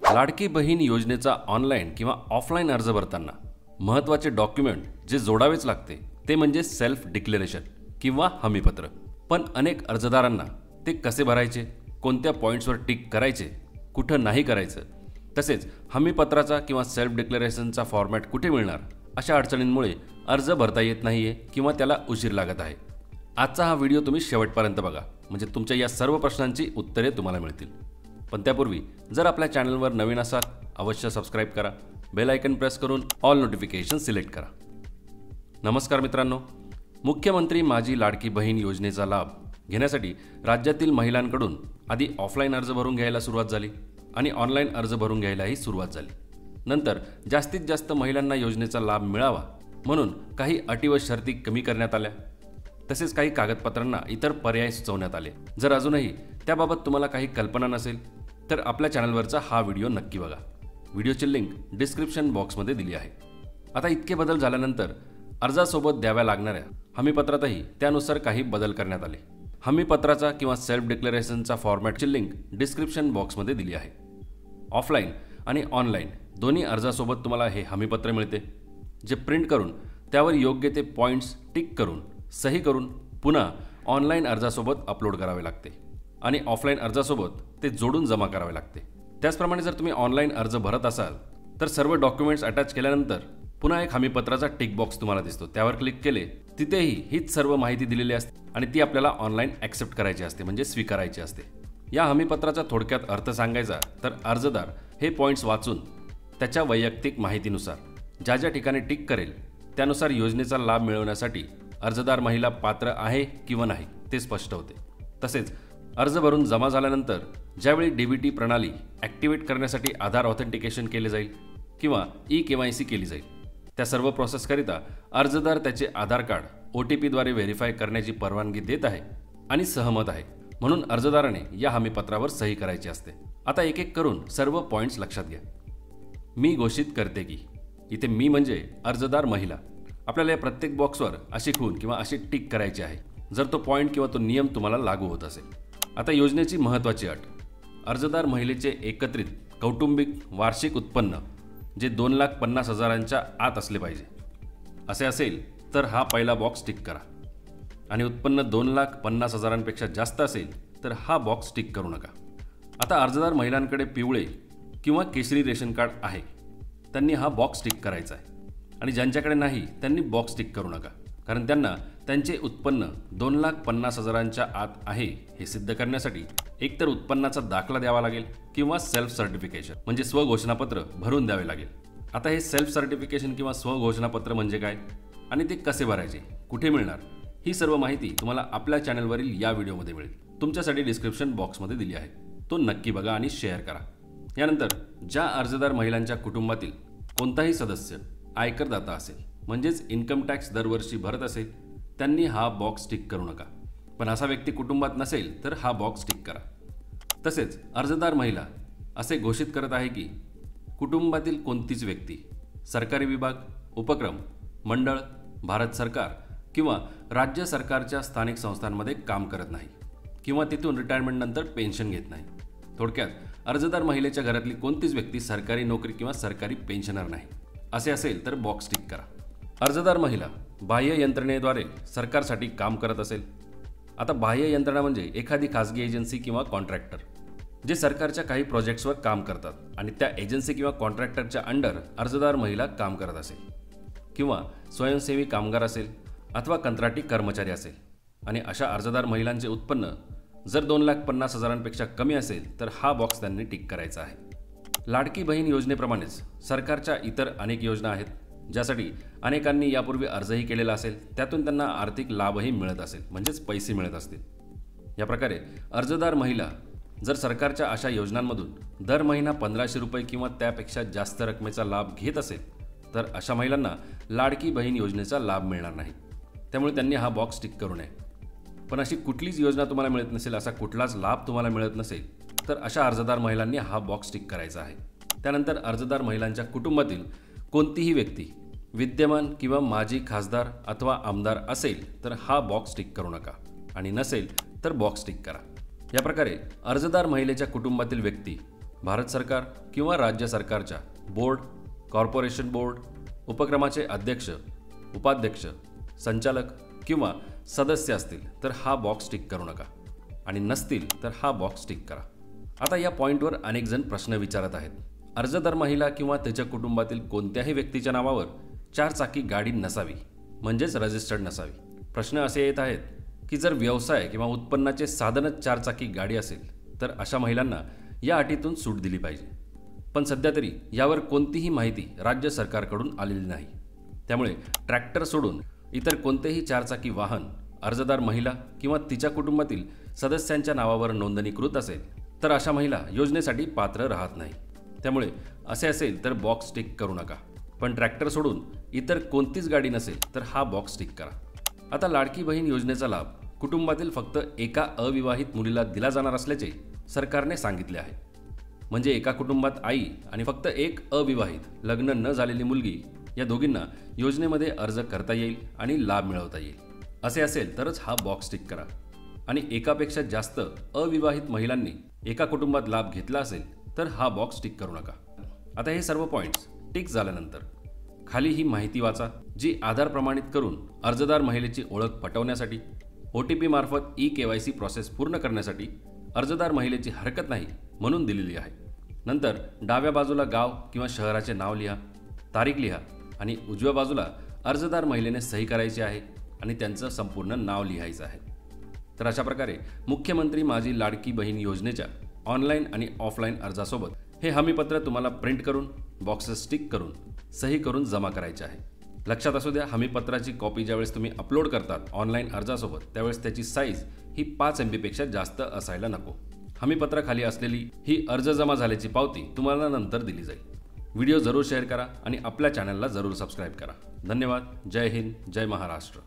लाडकी बहीण योजनेचा ऑनलाईन किंवा ऑफलाईन अर्ज भरताना महत्त्वाचे डॉक्युमेंट जे जोडावेच लागते ते म्हणजे सेल्फ डिक्लेरेशन किंवा हमीपत्र. पण अनेक अर्जदारांना ते कसे भरायचे, कोणत्या पॉईंट्सवर टिक करायचे, कुठं नाही करायचं, तसेच हमीपत्राचा किंवा सेल्फ डिक्लेरेशनचा फॉर्मॅट कुठे मिळणार, अशा अडचणींमुळे अर्ज भरता येत नाहीये किंवा त्याला उशीर लागत आहे. आजचा हा व्हिडिओ तुम्ही शेवटपर्यंत बघा, म्हणजे तुमच्या या सर्व प्रश्नांची उत्तरे तुम्हाला मिळतील. पण त्यापूर्वी जर आपल्या चॅनलवर नवीन असाल अवश्य सबस्क्राईब करा, बेल आयकन प्रेस करून ऑल नोटिफिकेशन सिलेक्ट करा. नमस्कार मित्रांनो, मुख्यमंत्री माझी लाडकी बहीण योजनेचा लाभ घेण्यासाठी राज्यातील महिलांकडून आधी ऑफलाईन अर्ज भरून घ्यायला सुरुवात झाली आणि ऑनलाईन अर्ज भरून घ्यायलाही सुरुवात झाली. नंतर जास्तीत जास्त महिलांना योजनेचा लाभ मिळावा म्हणून काही अटी व शर्ती कमी करण्यात आल्या. तसेच काही कागदपत्रांना इतर पर्याय सुचवण्यात आले. जर अजूनही त्याबाबत तुम्हाला काही कल्पना नसेल तर आपल्या चॅनलवरचा हा व्हिडिओ नक्की बघा. व्हिडिओची लिंक डिस्क्रिप्शन बॉक्समध्ये दिली आहे. आता इतके बदल झाल्यानंतर अर्जासोबत द्याव्या लागणाऱ्या हमीपत्रातही त्यानुसार काही बदल करण्यात आले. हमीपत्राचा किंवा सेल्फ डिक्लेरेशनचा फॉर्मॅटची लिंक डिस्क्रिप्शन बॉक्समध्ये दिली आहे. ऑफलाईन आणि ऑनलाईन दोन्ही अर्जासोबत तुम्हाला हे हमीपत्र मिळते, जे प्रिंट करून त्यावर योग्य ते पॉईंट्स टिक करून सही करून पुन्हा ऑनलाईन अर्जासोबत अपलोड करावे लागते आणि ऑफलाईन अर्जासोबत ते जोडून जमा करावे लागते. त्याचप्रमाणे जर तुम्ही ऑनलाईन अर्ज भरत असाल तर सर्व डॉक्युमेंट्स अटॅच केल्यानंतर पुन्हा एक हमीपत्राचा टिक बॉक्स तुम्हाला दिसतो. त्यावर क्लिक केले तिथेही हीच सर्व माहिती दिलेली असते आणि ती आपल्याला ऑनलाईन ॲक्सेप्ट करायची असते, म्हणजे स्वीकारायची असते. या हमीपत्राचा थोडक्यात अर्थ सांगायचा तर अर्जदार हे पॉईंट्स वाचून त्याच्या वैयक्तिक माहितीनुसार ज्या ज्या ठिकाणी टिक करेल त्यानुसार योजनेचा लाभ मिळवण्यासाठी अर्जदार महिला पात्र आहे किंवा नाही ते स्पष्ट होते. तसेच अर्ज भरून जमा झाल्यानंतर ज्यावेळी DBT प्रणाली ॲक्टिवेट करण्यासाठी आधार ऑथेंटिकेशन केले जाईल किंवा eKYC केली जाईल, त्या सर्व प्रोसेसकरिता अर्जदार त्याचे आधार कार्ड OTPद्वारे व्हेरीफाय करण्याची परवानगी देत आहे आणि सहमत आहे, म्हणून अर्जदाराने या हमीपत्रावर सही करायची असते. आता एक एक करून सर्व पॉईंट्स लक्षात घ्या. मी घोषित करते की, इथे मी म्हणजे अर्जदार महिला. आपल्याला या प्रत्येक बॉक्सवर अशी खूण किंवा अशी टिक करायची आहे जर तो पॉईंट किंवा तो नियम तुम्हाला लागू होत असेल. आता योजनेची महत्त्वाची अट, अर्जदार महिलेचे एकत्रित कौटुंबिक वार्षिक उत्पन्न जे 2,50,000च्या आत असले पाहिजे. असे असेल तर हा पहिला बॉक्स टिक करा आणि उत्पन्न 2,50,000पेक्षा जास्त असेल तर हा बॉक्स टिक करू नका. आता अर्जदार महिलांकडे पिवळे किंवा केशरी रेशन कार्ड आहे त्यांनी हा बॉक्स टिक करायचा आहे आणि ज्यांच्याकडे नाही त्यांनी बॉक्स टिक करू नका, कारण त्यांना त्यांचे उत्पन्न 2,50,000च्या आत आहे हे सिद्ध करण्यासाठी एकतर उत्पन्नाचा दाखला द्यावा लागेल किंवा सेल्फ सर्टिफिकेशन म्हणजे स्वघोषणापत्र भरून द्यावे लागेल. आता हे सेल्फ सर्टिफिकेशन किंवा स्वघोषणापत्र म्हणजे काय आणि ते कसे भरायचे, कुठे मिळणार, ही सर्व माहिती तुम्हाला आपल्या चॅनलवरील या व्हिडिओमध्ये मिळेल. तुमच्यासाठी डिस्क्रिप्शन बॉक्समध्ये दिली आहे, तो नक्की बघा आणि शेअर करा. यानंतर ज्या अर्जदार महिलांच्या कुटुंबातील कोणताही सदस्य आयकरदाता असेल, म्हणजेच इन्कम टॅक्स दरवर्षी भरत असेल, त्यांनी हा बॉक्स टिक करू नका. पण असा व्यक्ती कुटुंबात नसेल तर हा बॉक्स टिक करा. तसेच अर्जदार महिला असे घोषित करत आहे की कुटुंबातील कोणतीच व्यक्ती सरकारी विभाग, उपक्रम, मंडळ, भारत सरकार किंवा राज्य सरकारच्या स्थानिक संस्थांमध्ये काम करत नाही किंवा तिथून रिटायरमेंटनंतर पेन्शन घेत नाही. थोडक्यात अर्जदार महिलेच्या घरातली कोणतीच व्यक्ती सरकारी नोकरी किंवा सरकारी पेन्शनर नाही. असे असेल तर बॉक्स टिक करा. अर्जदार महिला बाह्य यंत्रणेद्वारे सरकारसाठी काम करत असेल. आता बाह्य यंत्रणा म्हणजे एखादी खाजगी एजन्सी किंवा कॉन्ट्रॅक्टर जे सरकारच्या काही प्रोजेक्ट्सवर काम करतात आणि त्या एजन्सी किंवा कॉन्ट्रॅक्टरच्या अंडर अर्जदार महिला काम करत असेल, किंवा स्वयंसेवी कामगार असेल अथवा कंत्राटी कर्मचारी असेल आणि अशा अर्जदार महिलांचे उत्पन्न जर 2,50,000पेक्षा कमी असेल तर हा बॉक्स त्यांनी टिक करायचा आहे. लाडकी बहीण योजनेप्रमाणेच सरकारच्या इतर अनेक योजना आहेत ज्यासाठी अनेकांनी यापूर्वी अर्जही केलेला असेल, त्यातून त्यांना आर्थिक लाभही मिळत असेल, म्हणजेच पैसे मिळत असतील. या प्रकारे अर्जदार महिला जर सरकारच्या अशा योजनांमधून दर महिना 1,500 रुपये किंवा त्यापेक्षा जास्त रकमेचा लाभ घेत असेल तर अशा महिलांना लाडकी बहीण योजनेचा लाभ मिळणार नाही. त्यामुळे त्यांनी हा बॉक्स टिक करू नये. पण अशी कुठलीच योजना तुम्हाला मिळत नसेल, असा कुठलाच लाभ तुम्हाला मिळत नसेल तर अशा अर्जदार महिलांनी हा बॉक्स टिक करायचा आहे. त्यानंतर अर्जदार महिलांच्या कुटुंबातील कोणतीही व्यक्ती विद्यमान किंवा माजी खासदार अथवा आमदार असेल तर हा बॉक्स टिक करू नका आणि नसेल तर बॉक्स टिक करा. या प्रकारे अर्जदार महिलेच्या कुटुंबातील व्यक्ती भारत सरकार किंवा राज्य सरकारच्या बोर्ड, कॉर्पोरेशन बोर्ड, उपक्रमाचे अध्यक्ष, उपाध्यक्ष, संचालक किंवा सदस्य असतील तर हा बॉक्स टिक करू नका आणि नसतील तर हा बॉक्स टिक करा. आता या पॉईंटवर अनेक जण प्रश्न विचारत आहेत. अर्जदार महिला किंवा तिच्या कुटुंबातील कोणत्याही व्यक्तीच्या नावावर 4 चाकी गाडी नसावी, म्हणजेच रजिस्टर्ड नसावी. प्रश्न असे येत आहेत की जर व्यवसाय किंवा उत्पन्नाचे साधनच 4 चाकी गाडी असेल तर अशा महिलांना या अटीतून सूट दिली पाहिजे. पण सध्या तरी यावर कोणतीही माहिती राज्य सरकारकडून आलेली नाही. त्यामुळे ट्रॅक्टर सोडून इतर कोणतेही 4 चाकी वाहन अर्जदार महिला किंवा तिच्या कुटुंबातील सदस्यांच्या नावावर नोंदणीकृत असेल तर अशा महिला योजनेसाठी पात्र राहत नाही. त्यामुळे असे असेल तर बॉक्स टिक करू नका. पण ट्रॅक्टर सोडून इतर कोणतीच गाडी नसेल तर हा बॉक्स टिक करा. आता लाडकी बहीण योजनेचा लाभ कुटुंबातील फक्त एका अविवाहित मुलीला दिला जाणार असल्याचे सरकारने सांगितले आहे. म्हणजे एका कुटुंबात आई आणि फक्त एक अविवाहित लग्न न झालेली मुलगी या दोघींना योजनेमध्ये अर्ज करता येईल आणि लाभ मिळवता येईल. असे असेल तरच हा बॉक्स टिक करा. आणि एकापेक्षा जास्त अविवाहित महिलांनी एका कुटुंबात लाभ घेतला असेल तर हा बॉक्स टिक करू नका. आता हे सर्व पॉईंट्स टिक झाल्यानंतर खाली ही माहिती वाचा जी आधार प्रमाणित करून अर्जदार महिलेची ओळख पटवण्यासाठी, OTP मार्फत eKYC प्रोसेस पूर्ण करण्यासाठी अर्जदार महिलेची हरकत नाही म्हणून दिलेली आहे. नंतर डाव्या बाजूला गाव किंवा शहराचे नाव लिहा, तारीख लिहा आणि उजव्या बाजूला अर्जदार महिलेने सही करायची आहे आणि त्यांचं संपूर्ण नाव लिहायचं आहे. तर अशा प्रकारे मुख्यमंत्री माझी लाडकी बहीण योजनेच्या ऑनलाईन आणि ऑफलाईन अर्जासोबत हे हमीपत्र तुम्हाला प्रिंट करून बॉक्सेस स्टिक करून सही करून जमा करायचे आहे. लक्षात असू द्या, हमीपत्राची कॉपी ज्यावेळेस तुम्ही अपलोड करतात ऑनलाईन अर्जासोबत त्यावेळेस त्याची साईज ही 5 MB पेक्षा जास्त असायला नको. हमीपत्राखाली असलेली ही अर्ज जमा झाल्याची पावती तुम्हाला नंतर दिली जाईल. व्हिडिओ जरूर शेअर करा आणि आपल्या चॅनलला जरूर सबस्क्राईब करा. धन्यवाद. जय हिंद, जय महाराष्ट्र.